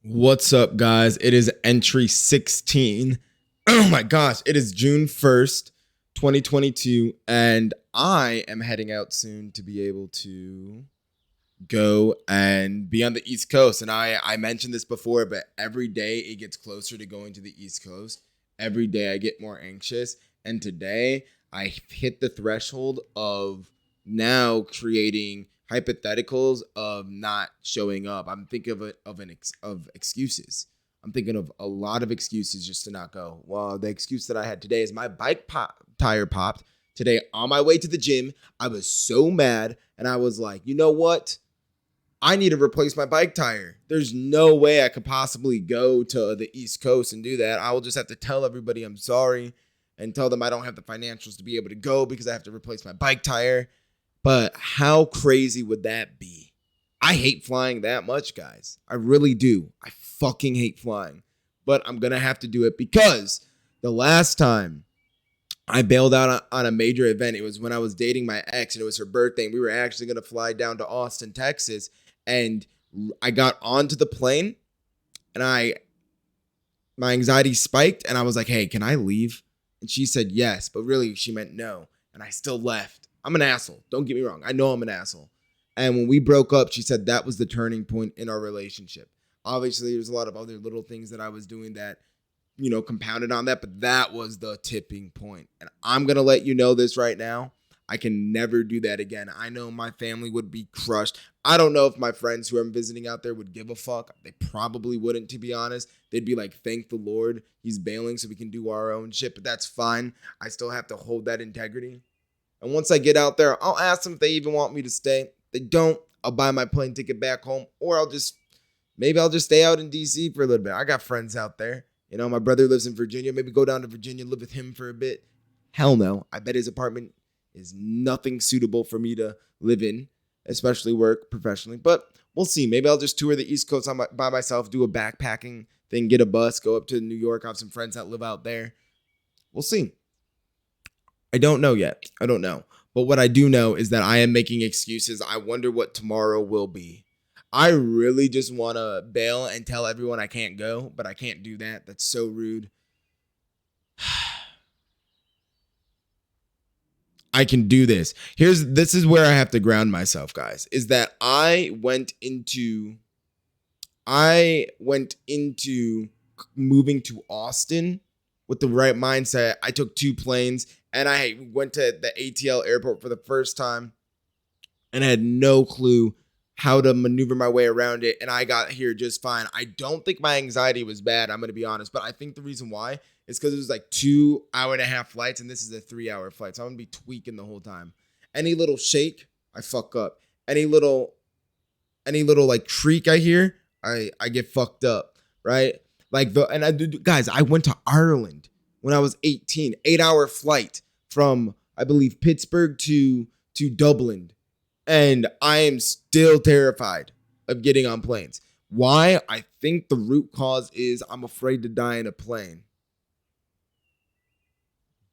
What's up, guys? It is entry 16. Oh my gosh, it is June 1st, 2022, and I am heading out soon to be able to go and be on the East Coast. And I mentioned this before, but every day it gets closer to going to the East Coast. Every day I get more anxious. And today I hit the threshold of now creating hypotheticals of not showing up. I'm thinking of excuses. I'm thinking of a lot of excuses just to not go. Well, the excuse that I had today is my tire popped today on my way to the gym. I was so mad, and I was like, you know what? I need to replace my bike tire. There's no way I could possibly go to the East Coast and do that. I will just have to tell everybody I'm sorry and tell them I don't have the financials to be able to go because I have to replace my bike tire. But how crazy would that be? I hate flying that much, guys. I really do. I fucking hate flying. But I'm going to have to do it because the last time I bailed out on a major event, it was when I was dating my ex and it was her birthday. And we were actually going to fly down to Austin, Texas. And I got onto the plane and my anxiety spiked and I was like, hey, can I leave? And she said yes, but really she meant no. And I still left. I'm an asshole. Don't get me wrong. I know I'm an asshole. And when we broke up, she said that was the turning point in our relationship. Obviously, there's a lot of other little things that I was doing that, compounded on that, but that was the tipping point. And I'm going to let you know this right now. I can never do that again. I know my family would be crushed. I don't know if my friends who I'm visiting out there would give a fuck. They probably wouldn't, to be honest. They'd be like, thank the Lord he's bailing so we can do our own shit, but that's fine. I still have to hold that integrity. And once I get out there, I'll ask them if they even want me to stay. If they don't, I'll buy my plane ticket back home, or I'll just stay out in DC for a little bit. I got friends out there. My brother lives in Virginia. Maybe go down to Virginia, live with him for a bit. Hell no. I bet his apartment is nothing suitable for me to live in, especially work professionally. But we'll see. Maybe I'll just tour the East Coast by myself, do a backpacking thing, get a bus, go up to New York. I have some friends that live out there. We'll see. I don't know yet. I don't know. But what I do know is that I am making excuses. I wonder what tomorrow will be. I really just want to bail and tell everyone I can't go, but I can't do that. That's so rude. I can do this. This is where I have to ground myself, guys, is that I went into moving to Austin with the right mindset. I took 2 planes and I went to the ATL airport for the first time and I had no clue how to maneuver my way around it. And I got here just fine. I don't think my anxiety was bad, I'm going to be honest, but I think the reason why is because it was like 2.5-hour flights and this is a 3-hour flight. So I'm going to be tweaking the whole time. Any little shake, I fuck up. Any little like creak I hear, I get fucked up, right? Guys, I went to Ireland when I was 18, 8-hour flight from, I believe, Pittsburgh to Dublin. And I am still terrified of getting on planes. Why? I think the root cause is I'm afraid to die in a plane.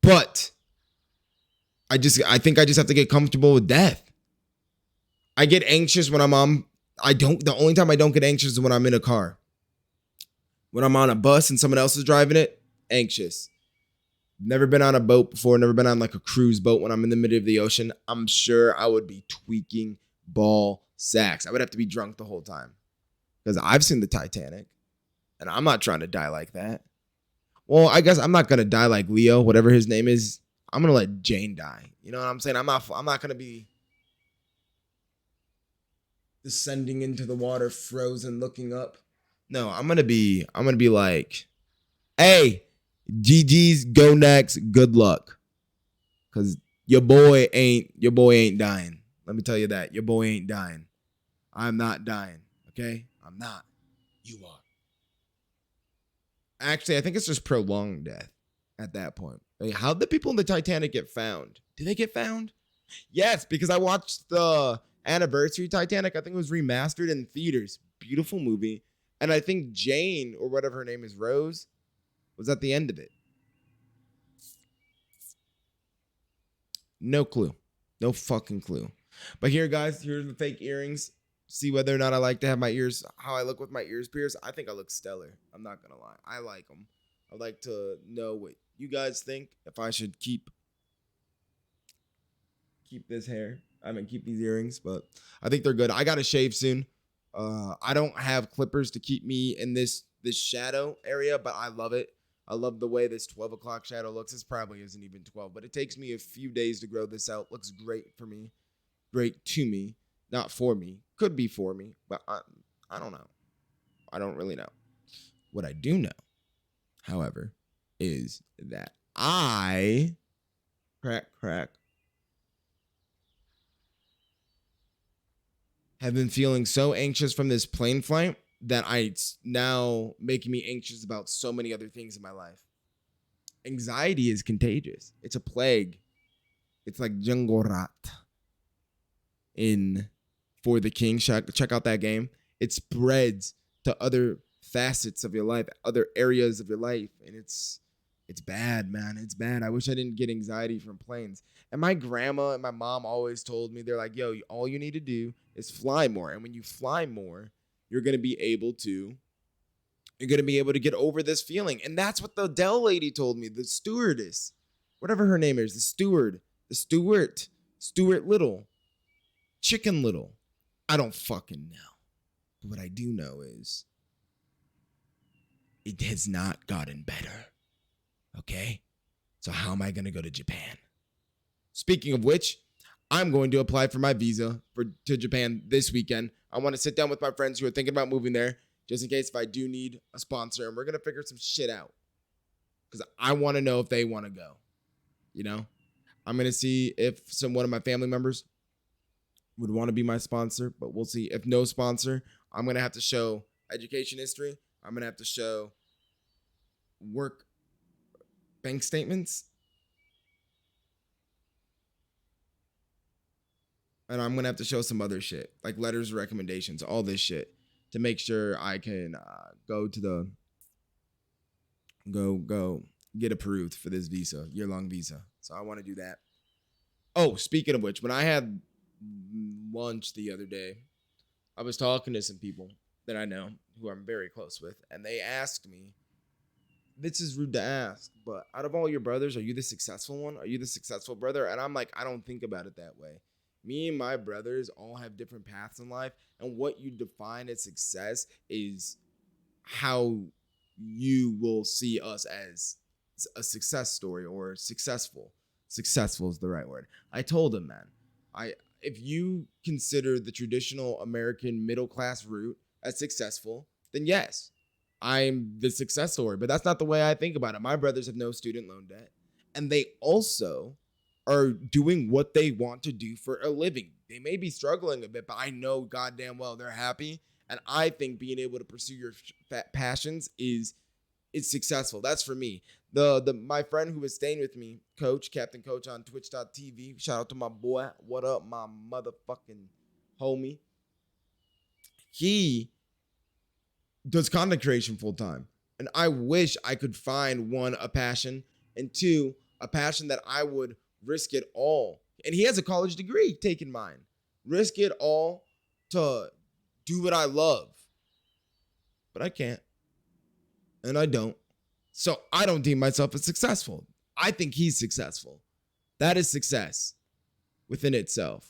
But I think I just have to get comfortable with death. I get anxious when I'm on. The only time I don't get anxious is when I'm in a car. When I'm on a bus and someone else is driving it, anxious. Never been on a boat before, never been on like a cruise boat when I'm in the middle of the ocean. I'm sure I would be tweaking ball sacks. I would have to be drunk the whole time because I've seen the Titanic and I'm not trying to die like that. Well, I guess I'm not going to die like Leo, whatever his name is. I'm going to let Jane die. You know what I'm saying? I'm not going to be descending into the water, frozen, looking up. No, I'm going to be like, hey, GG's, go next, good luck. Cause your boy ain't dying. Let me tell you that. Your boy ain't dying. I'm not dying. Okay? I'm not. You are. Actually, I think it's just prolonged death at that point. Like, how'd the people in the Titanic get found? Did they get found? Yes, because I watched the anniversary Titanic. I think it was remastered in theaters. Beautiful movie. And I think Jane, or whatever her name is, Rose, was at the end of it. No clue. No fucking clue. But here, guys, here's the fake earrings. see whether or not I like to have my ears, how I look with my ears pierced. I think I look stellar. I'm not gonna lie. I like them. I'd like to know what you guys think. If I should keep this hair. I mean, keep these earrings, but I think they're good. I gotta shave soon. I don't have clippers to keep me in this shadow area, but I love it. I love the way this 12 o'clock shadow looks. This probably isn't even 12, but it takes me a few days to grow this out. Looks great for me. Great to me. Not for me. Could be for me, but I don't know. I don't really know. What I do know, however, is that I crack have been feeling so anxious from this plane flight that it's now making me anxious about so many other things in my life. Anxiety is contagious. It's a plague. It's like Jungle Rat in For the King. Check out that game. It spreads to other facets of your life, other areas of your life, and it's bad, man. It's bad. I wish I didn't get anxiety from planes. And my grandma and my mom always told me, they're like, yo, all you need to do is fly more. And when you fly more, you're going to be able to get over this feeling. And that's what the Dell lady told me, the stewardess, whatever her name is, Stuart Little, Chicken Little. I don't fucking know. But what I do know is it has not gotten better. Okay? So how am I going to go to Japan? Speaking of which, I'm going to apply for my visa to Japan this weekend. I want to sit down with my friends who are thinking about moving there, just in case if I do need a sponsor, and we're going to figure some shit out. Because I want to know if they want to go. You know? I'm going to see if one of my family members would want to be my sponsor, but we'll see. If no sponsor, I'm going to have to show education history. I'm going to have to show work bank statements. And I'm going to have to show some other shit, like letters of recommendations, all this shit, to make sure I can go get approved for this visa, year-long visa. So I want to do that. Oh, speaking of which, when I had lunch the other day, I was talking to some people that I know who I'm very close with, and they asked me, this is rude to ask, but out of all your brothers, are you the successful one? Are you the successful brother? And I'm like, I don't think about it that way. Me and my brothers all have different paths in life, and what you define as success is how you will see us as a success story or successful. Successful is the right word. I told him, man, if you consider the traditional American middle class route as successful, then yes, I'm the success story. But that's not the way I think about it. My brothers have no student loan debt, and they also are doing what they want to do for a living. They may be struggling a bit, but I know goddamn well they're happy. And I think being able to pursue your passions is successful. That's for me. My friend who was staying with me, Captain Coach on Twitch.tv. Shout out to my boy. What up, my motherfucking homie? He does content creation full time. And I wish I could find one, a passion, and two, a passion that I would risk it all. And he has a college degree, taking mine. Risk it all to do what I love. But I can't. And I don't. So I don't deem myself as successful. I think he's successful. That is success within itself.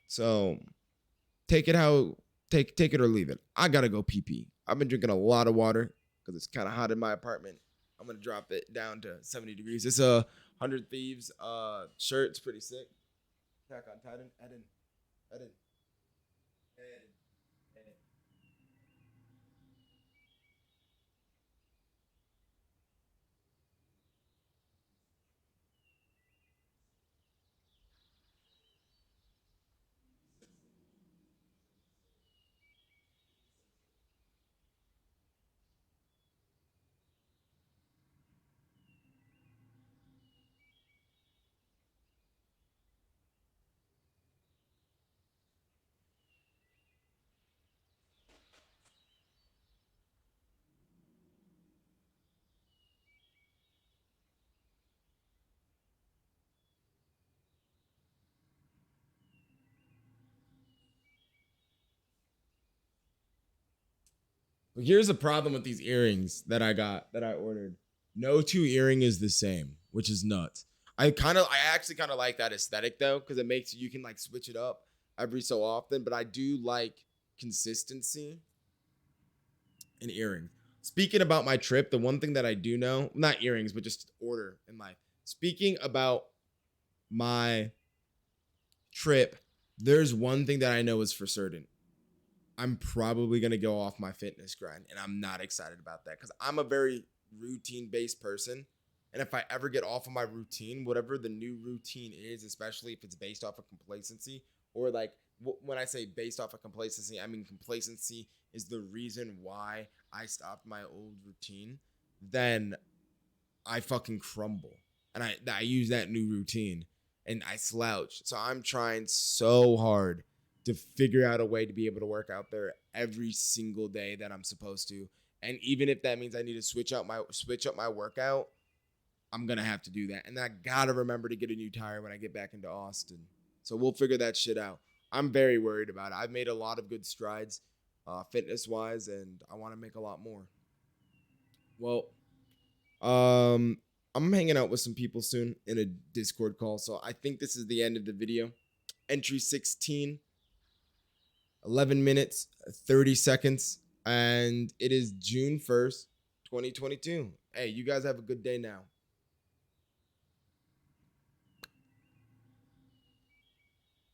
So take it or leave it. I gotta go pee. I've been drinking a lot of water because it's kind of hot in my apartment. I'm gonna drop it down to 70 degrees. It's a 100 Thieves shirt. It's pretty sick. Attack on Titan. Eden. But here's the problem with these earrings that I ordered. No two earring is the same, which is nuts. I actually kind of like that aesthetic though, because it makes you can like switch it up every so often. But I do like consistency in earrings. Speaking about my trip, the one thing that I do know, not earrings, but just order in life. Speaking about my trip, there's one thing that I know is for certain. I'm probably going to go off my fitness grind, and I'm not excited about that because I'm a very routine based person. And if I ever get off of my routine, whatever the new routine is, especially if it's based off of complacency, or like when I say based off of complacency, I mean complacency is the reason why I stopped my old routine, then I fucking crumble. And I use that new routine and I slouch. So I'm trying so hard to figure out a way to be able to work out there every single day that I'm supposed to. And even if that means I need to switch up my workout, I'm gonna have to do that. And I gotta remember to get a new tire when I get back into Austin. So we'll figure that shit out. I'm very worried about it. I've made a lot of good strides, fitness wise, and I want to make a lot more. Well, I'm hanging out with some people soon in a Discord call, so I think this is the end of the video. Entry 16, 11 minutes, 30 seconds, and it is June 1st, 2022. Hey, you guys have a good day now.